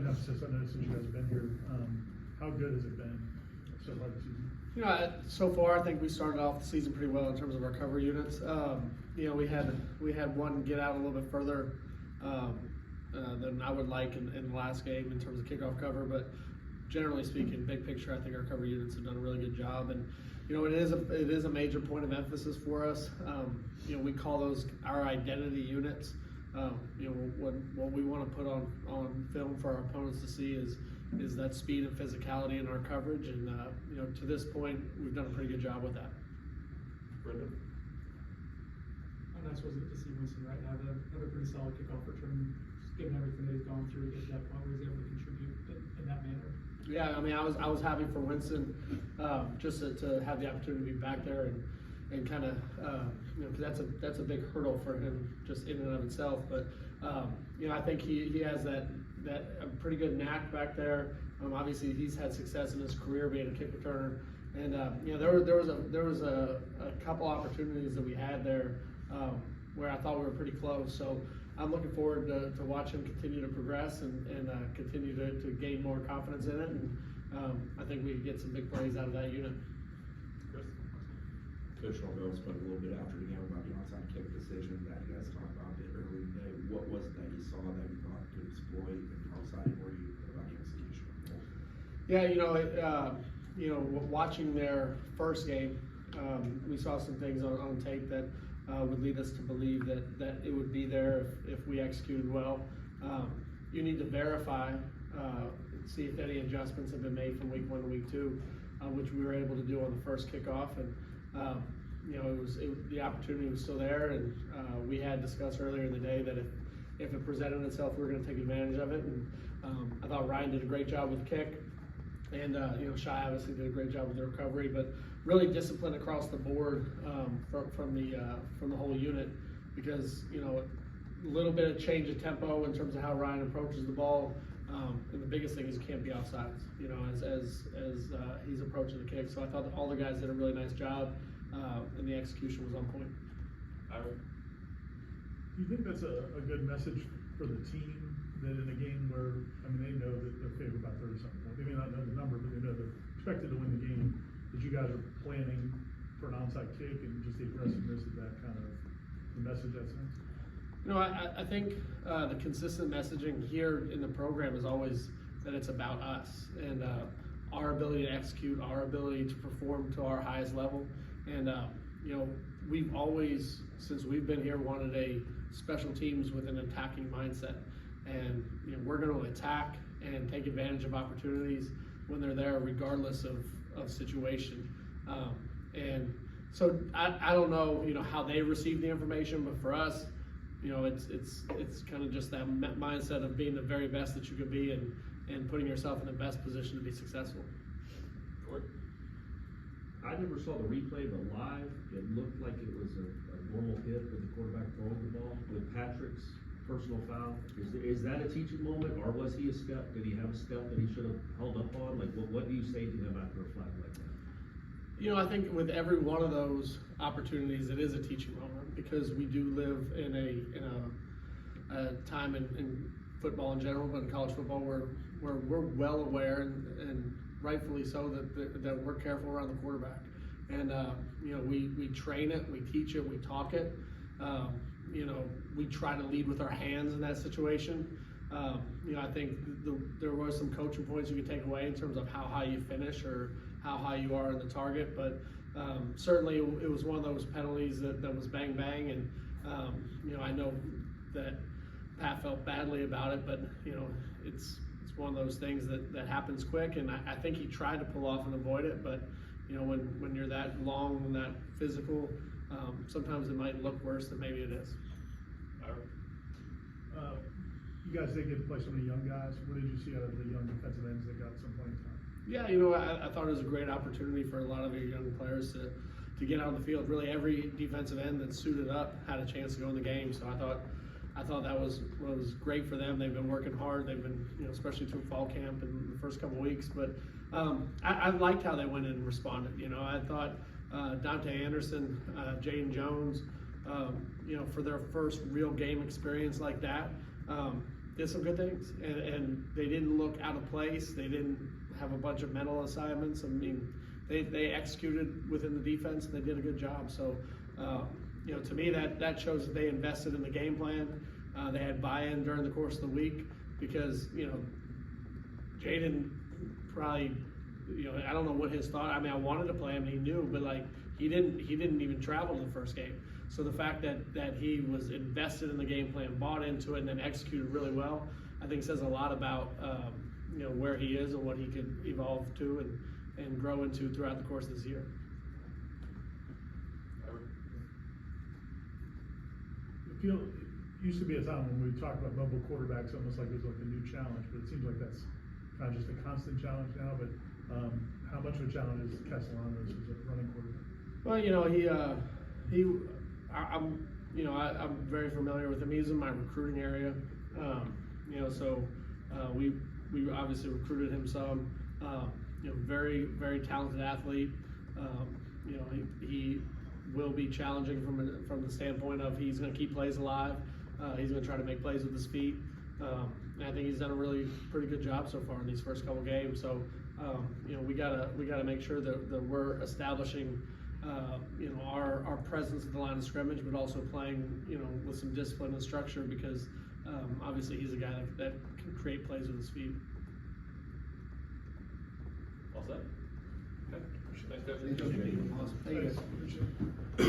emphasis, I know since you guys have been here, how good has it been so far this season? You know, so far I think we started off the season pretty well in terms of our cover units. You know, we had one get out a little bit further than I would like in the last game in terms of kickoff cover, but generally speaking, big picture, I think our cover units have done a really good job. And you know, it is a major point of emphasis for us. You know, we call those our identity units. You know, what we want to put on film for our opponents to see is that speed and physicality in our coverage, and you know, to this point, we've done a pretty good job with that. Brendan? How nice was it to see Winston right now have a pretty solid kickoff return, just given everything that he's gone through to get to that point where he's able to contribute in that manner? Yeah, I mean, I was happy for Winston just to have the opportunity to be back there and kind of you know, because that's a big hurdle for him just in and of itself. But you know, I think he has that a pretty good knack back there. Obviously, he's had success in his career being a kick returner, and you know, there was a couple opportunities that we had there where I thought we were pretty close. So I'm looking forward to watch him continue to progress and continue to gain more confidence in it. And I think we can get some big plays out of that unit. Coach Norvell spoke a little bit after the game about the onside kick decision that you guys talked about a bit earlier today. What was it that you saw that you thought could exploit, and how excited were you about the execution? Yeah, you know, watching their first game, we saw some things on tape that would lead us to believe that it would be there if we executed well. You need to verify, see if any adjustments have been made from week 1 to week 2, which we were able to do on the first kickoff. And you know, the opportunity was still there, and we had discussed earlier in the day that if it presented itself, we were going to take advantage of it. And I thought Ryan did a great job with the kick, and you know, Shai obviously did a great job with the recovery, but really disciplined across the board from the whole unit, because you know, a little bit of change of tempo in terms of how Ryan approaches the ball. And the biggest thing is you can't be offsides, you know, as he's approaching the kick. So I thought that all the guys did a really nice job, and the execution was on point. Do you think that's a good message for the team, that in a game where, I mean, they know that they're favored by 30-something points, they may not know the number, but they know they're expected to win the game, that you guys are planning for an onside kick and just the aggressiveness of that kind of the message that sends? You know, I think the consistent messaging here in the program is always that it's about us and our ability to execute, our ability to perform to our highest level. And you know, we've always, since we've been here, wanted a special teams with an attacking mindset. And you know, we're going to attack and take advantage of opportunities when they're there, regardless of situation. And so I don't know, you know, how they receive the information, but for us, you know, it's kind of just that mindset of being the very best that you could be, and putting yourself in the best position to be successful. I never saw the replay, but live, it looked like it was a normal hit with the quarterback throwing the ball. With Patrick's personal foul, is that a teaching moment, or was he a step? Did he have a step that he should have held up on? Like, what do you say to him after a flag like that? You know, I think with every one of those opportunities, it is a teaching moment, because we do live in a time in football in general, but in college football, where we're well aware and rightfully so that we're careful around the quarterback. And you know, we train it, we teach it, we talk it. You know, we try to lead with our hands in that situation. You know, I think there were some coaching points you could take away in terms of how high you finish or how high you are in the target, but certainly it was one of those penalties that was bang bang, and you know, I know that Pat felt badly about it, but you know, it's one of those things that happens quick, and I think he tried to pull off and avoid it, but you know, when you're that long and that physical, sometimes it might look worse than maybe it is. You guys did get to play so many young guys. What did you see out of the young defensive ends that got some playing time? Yeah, you know, I thought it was a great opportunity for a lot of your young players to get on the field. Really, every defensive end that suited up had a chance to go in the game. So I thought that was great for them. They've been working hard. They've been, you know, especially through fall camp in the first couple of weeks. But I liked how they went in and responded. You know, I thought Dante Anderson, Jaden Jones, you know, for their first real game experience like that, did some good things, and they didn't look out of place. They didn't have a bunch of mental assignments. I mean, they executed within the defense, and they did a good job. So, you know, to me, that shows that they invested in the game plan. They had buy-in during the course of the week because, you know, Jaden probably, you know, I don't know what his thought. I mean, I wanted to play him, and he knew, but like he didn't even travel to the first game. So the fact that he was invested in the game plan, bought into it, and then executed really well, I think says a lot about you know, where he is and what he could evolve to and grow into throughout the course of this year. It used to be a time when we talked about mobile quarterbacks almost like it was like a new challenge, but it seems like that's kind of just a constant challenge now. But how much of a challenge is Castellanos as a running quarterback? Well, you know, I'm very familiar with him. He's in my recruiting area. You know, so we obviously recruited him some. You know, very, very talented athlete. You know, he will be challenging from the standpoint of he's going to keep plays alive. He's going to try to make plays with his feet. And I think he's done a really pretty good job so far in these first couple games. So, you know, we gotta make sure that we're establishing, you know, our presence at the line of scrimmage, but also playing, you know, with some discipline and structure because obviously he's a guy that can create plays with his feet. All set? Okay. Thanks, guys. Awesome. Thank you guys. Appreciate it.